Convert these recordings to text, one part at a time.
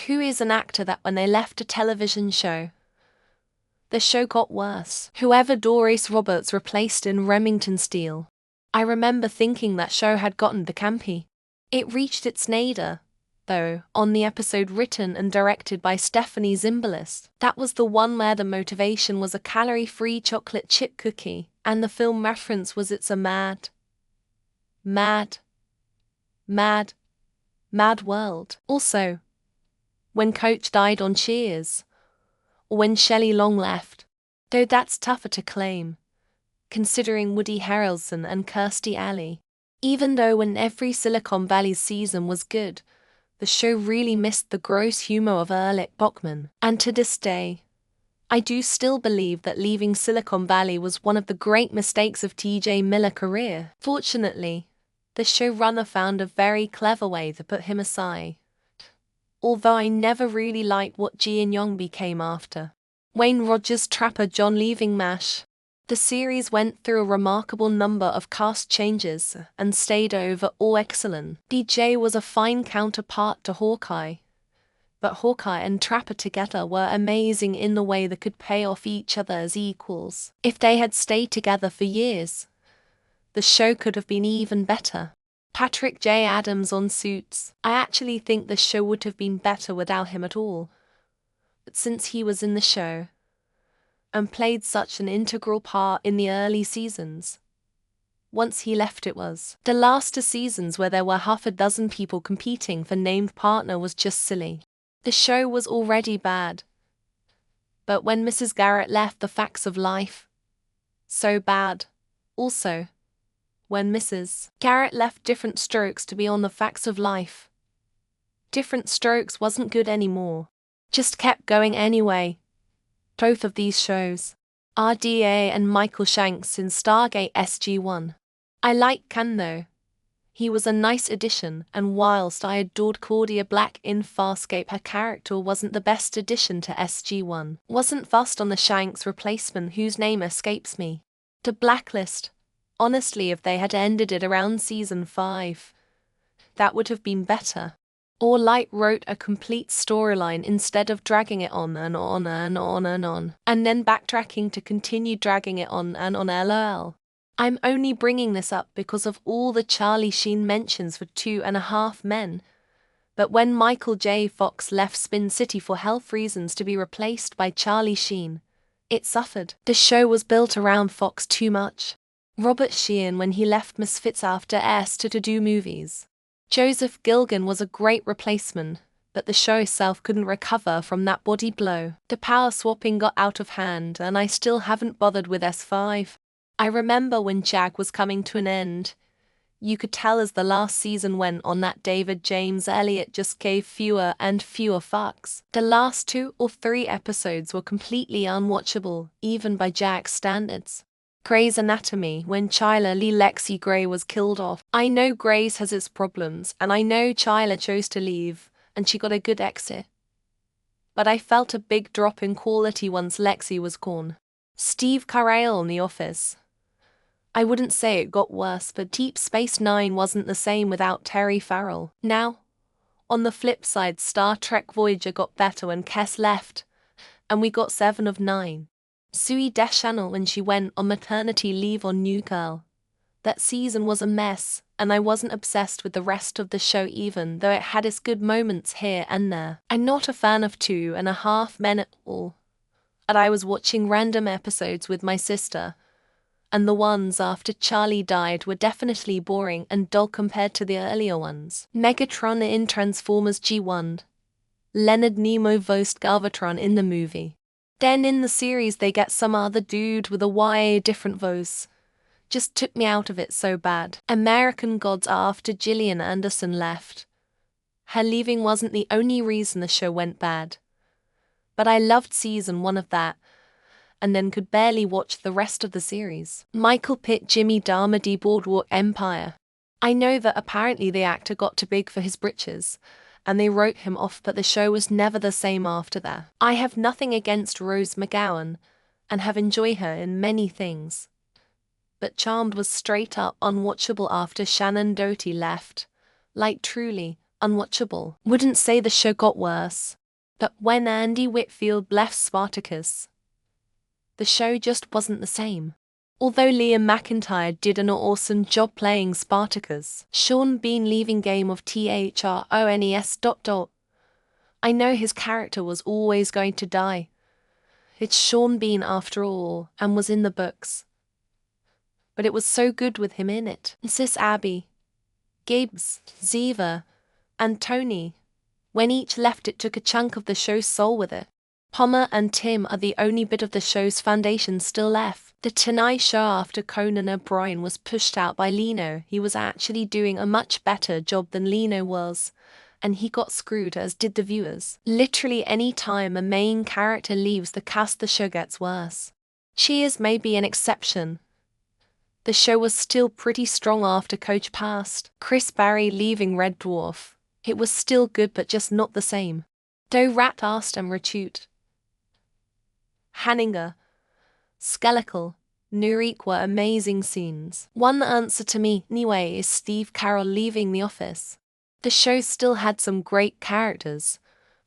Who is an actor that when they left a television show, the show got worse? Whoever Doris Roberts replaced in Remington Steele. I remember thinking that show had gotten the campy. It reached its nadir, though, on the episode written and directed by Stephanie Zimbalist. That was the one where the motivation was a calorie-free chocolate chip cookie, and the film reference was it's a mad world. Also, when Coach died on Cheers, or when Shelley Long left, though that's tougher to claim, considering Woody Harrelson and Kirstie Alley. Even though when every Silicon Valley season was good, the show really missed the gross humor of Erlich Bachman. And to this day, I do still believe that leaving Silicon Valley was one of the great mistakes of TJ Miller's career. Fortunately, the showrunner found a very clever way to put him aside. Although I never really liked what Ji and Young became after Wayne Rogers' Trapper John leaving MASH. The series went through a remarkable number of cast changes and stayed overall excellent. DJ was a fine counterpart to Hawkeye, but Hawkeye and Trapper together were amazing in the way they could pay off each other as equals. If they had stayed together for years, the show could have been even better. Patrick J. Adams on Suits. I actually think the show would have been better without him at all. But since he was in the show, and played such an integral part in the early seasons, once he left it was. The last 2 seasons where there were half a dozen people competing for named partner was just silly. The show was already bad, but when Mrs. Garrett left the facts of life, so bad. Also, when Mrs. Garrett left Different Strokes to be on the facts of life, Different Strokes wasn't good anymore. Just kept going anyway. Both of these shows, RDA and Michael Shanks in Stargate SG-1. I like Khan though. He was a nice addition, and whilst I adored Claudia Black in Farscape, her character wasn't the best addition to SG-1. Wasn't fussed on the Shanks replacement whose name escapes me. To Blacklist. Honestly, if they had ended it around season 5, that would have been better. Or Light wrote a complete storyline instead of dragging it on and on and on and on, and then backtracking to continue dragging it on and on. LOL. I'm only bringing this up because of all the Charlie Sheen mentions for 2.5 Men. But when Michael J. Fox left Spin City for health reasons to be replaced by Charlie Sheen, it suffered. The show was built around Fox too much. Robert Sheehan when he left Misfits after S to do movies. Joseph Gilgan was a great replacement, but the show itself couldn't recover from that body blow. The power swapping got out of hand, and I still haven't bothered with S5. I remember when JAG was coming to an end. You could tell as the last season went on that David James Elliott just gave fewer and fewer fucks. The last 2 or 3 episodes were completely unwatchable, even by JAG standards. Grey's Anatomy, when Chyla Lee Lexi Gray was killed off. I know Grey's has its problems, and I know Chyla chose to leave, and she got a good exit. But I felt a big drop in quality once Lexi was gone. Steve Carell on The Office. I wouldn't say it got worse, but Deep Space Nine wasn't the same without Terry Farrell. Now, on the flip side, Star Trek Voyager got better when Kes left, and we got 7 of 9. Zooey Deschanel when she went on maternity leave on New Girl. That season was a mess, and I wasn't obsessed with the rest of the show even though it had its good moments here and there. I'm not a fan of 2.5 Men at all. And I was watching random episodes with my sister, and the ones after Charlie died were definitely boring and dull compared to the earlier ones. Megatron in Transformers G1. Leonard Nimoy voiced Galvatron in the movie. Then in the series they get some other dude with a way different voice. Just took me out of it so bad. American Gods after Gillian Anderson left. Her leaving wasn't the only reason the show went bad. But I loved season 1 of that, and then could barely watch the rest of the series. Michael Pitt Jimmy Darmody Boardwalk Empire. I know that apparently the actor got too big for his britches, and they wrote him off, but the show was never the same after that. I have nothing against Rose McGowan, and have enjoyed her in many things. But Charmed was straight up unwatchable after Shannon Doherty left. Like truly, unwatchable. Wouldn't say the show got worse, but when Andy Whitfield left Spartacus, the show just wasn't the same. Although Liam McIntyre did an awesome job playing Spartacus, Sean Bean leaving Game of Thrones. I know his character was always going to die. It's Sean Bean after all, and was in the books. But it was so good with him in it. Sis Abby, Gibbs, Ziva, and Tony. When each left, it took a chunk of the show's soul with it. Palmer and Tim are the only bit of the show's foundation still left. The Tonight Show after Conan O'Brien was pushed out by Leno, he was actually doing a much better job than Leno was, and he got screwed, as did the viewers. Literally any time a main character leaves the cast, the show gets worse. Cheers may be an exception. The show was still pretty strong after Coach passed. Chris Barry leaving Red Dwarf. It was still good but just not the same. Doe Rat asked and Retute. Hanninger, Skeletal, Nurik were amazing scenes. One answer to me, anyway, is Steve Carell leaving The Office. The show still had some great characters,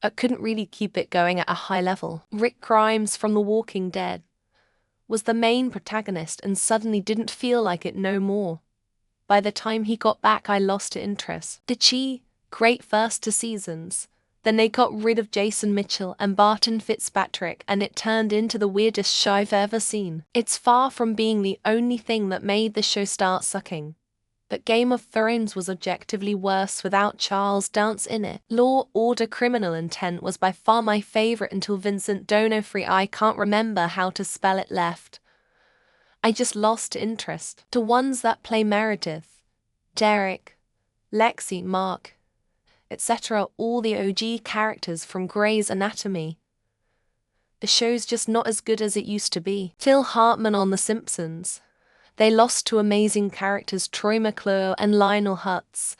but couldn't really keep it going at a high level. Rick Grimes from The Walking Dead was the main protagonist and suddenly didn't feel like it no more. By the time he got back, I lost interest. Chi, great first 2 seasons. Then they got rid of Jason Mitchell and Barton Fitzpatrick, and it turned into the weirdest show I've ever seen. It's far from being the only thing that made the show start sucking. But Game of Thrones was objectively worse without Charles Dance in it. Law, Order, Criminal Intent was by far my favorite until Vincent D'Onofrio, I can't remember how to spell it, left. I just lost interest. The ones that play Meredith, Derek, Lexi, Mark, etc., all the OG characters from Grey's Anatomy. The show's just not as good as it used to be. Phil Hartman on The Simpsons. They lost 2 amazing characters, Troy McClure and Lionel Hutz,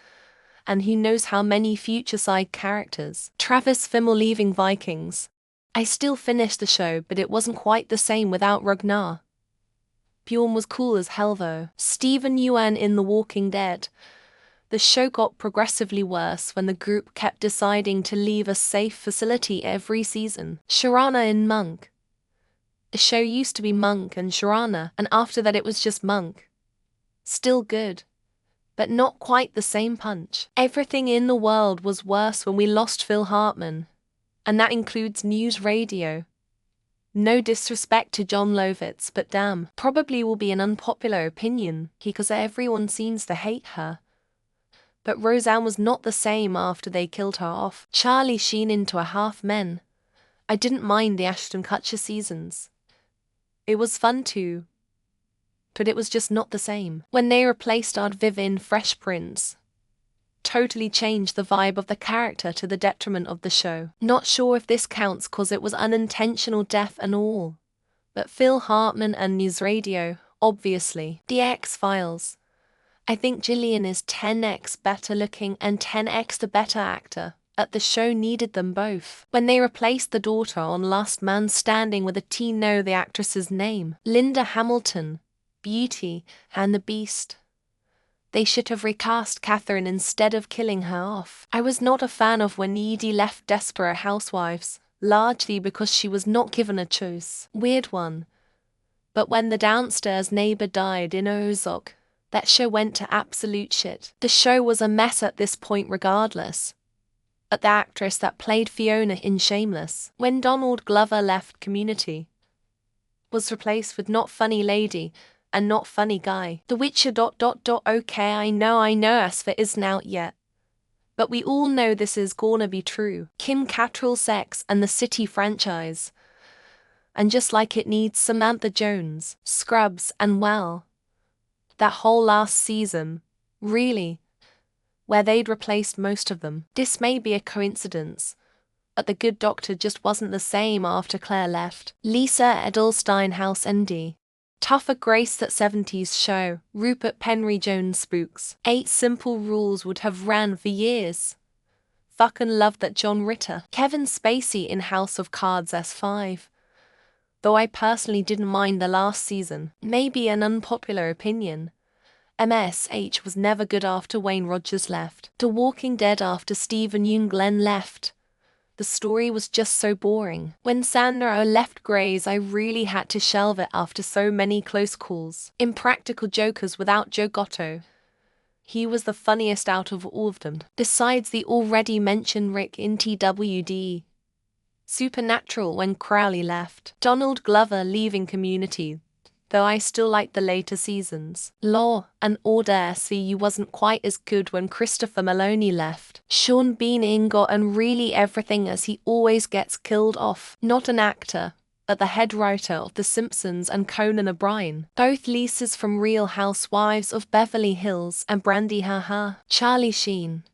and who knows how many future side characters. Travis Fimmel leaving Vikings. I still finished the show, but it wasn't quite the same without Ragnar. Bjorn was cool as hell though. Stephen Ewan in The Walking Dead. The show got progressively worse when the group kept deciding to leave a safe facility every season. Sharana in Monk. The show used to be Monk and Sharana, and after that it was just Monk. Still good, but not quite the same punch. Everything in the world was worse when we lost Phil Hartman, and that includes news radio. No disrespect to John Lovitz, but damn, probably will be an unpopular opinion, because everyone seems to hate her. But Roseanne was not the same after they killed her off. Charlie Sheen into A Half Men. I didn't mind the Ashton Kutcher seasons. It was fun too, but it was just not the same. When they replaced Aunt Viv in Fresh Prince, totally changed the vibe of the character to the detriment of the show. Not sure if this counts cause it was unintentional death and all, but Phil Hartman and News Radio, obviously. The X-Files. I think Gillian is 10x better looking and 10x the better actor. The show needed them both. When they replaced the daughter on Last Man Standing with a T, know the actress's name, Linda Hamilton, Beauty and the Beast. They should have recast Catherine instead of killing her off. I was not a fan of when Edie left Desperate Housewives, largely because she was not given a choice. Weird one. But when the downstairs neighbor died in Ozark, that show went to absolute shit. The show was a mess at this point regardless. At the actress that played Fiona in Shameless, when Donald Glover left Community, was replaced with Not Funny Lady and Not Funny Guy. The Witcher ... Okay, I know Asfer isn't out yet, but we all know this is gonna be true. Kim Cattrall Sex and the City franchise. And just like it needs Samantha Jones, Scrubs, and well, that whole last season, really, where they'd replaced most of them. This may be a coincidence, but The Good Doctor just wasn't the same after Claire left. Lisa Edelstein House ND. Tougher Grace, That 70s Show. Rupert Penry Jones Spooks. 8 Simple Rules would have ran for years. Fucking loved that John Ritter. Kevin Spacey in House of Cards S5. Though I personally didn't mind the last season. Maybe an unpopular opinion. MSH was never good after Wayne Rogers left. The Walking Dead after Stephen Yeun Glenn left. The story was just so boring. When Sandra left Grey's, I really had to shelve it after so many close calls. Impractical Jokers without Joe Gatto. He was the funniest out of all of them, besides the already mentioned Rick in TWD. Supernatural when Crowley left. Donald Glover leaving Community, though I still liked the later seasons. Law and Order SVU wasn't quite as good when Christopher Maloney left. Sean Bean got and really everything as he always gets killed off. Not an actor, but the head writer of The Simpsons and Conan O'Brien. Both Lisas from Real Housewives of Beverly Hills and Brandy Haha. Charlie Sheen.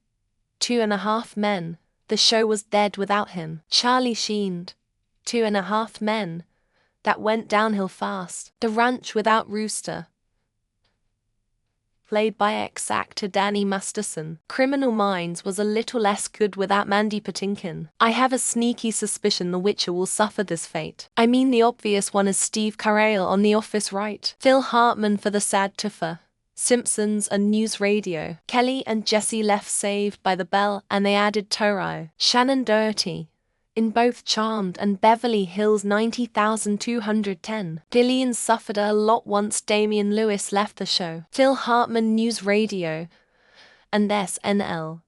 2.5 Men. The show was dead without him. Charlie Sheen. 2.5 Men. That went downhill fast. The Ranch without Rooster. Played by ex-actor Danny Masterson. Criminal Minds was a little less good without Mandy Patinkin. I have a sneaky suspicion The Witcher will suffer this fate. I mean, the obvious one is Steve Carell on The Office, right? Phil Hartman for The Sad Toofer. Simpsons and News Radio. Kelly and Jesse left Saved by the Bell and they added Toro. Shannon Doherty. In both Charmed and Beverly Hills 90,210. Gillian suffered a lot once Damian Lewis left the show. Phil Hartman News Radio. And SNL.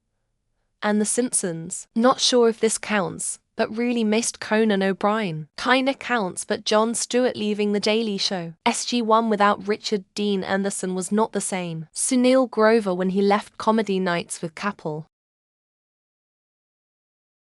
And The Simpsons. Not sure if this counts, but really missed Conan O'Brien. Kinda counts, but Jon Stewart leaving The Daily Show. SG-1 without Richard Dean Anderson was not the same. Sunil Grover when he left Comedy Nights with Capel.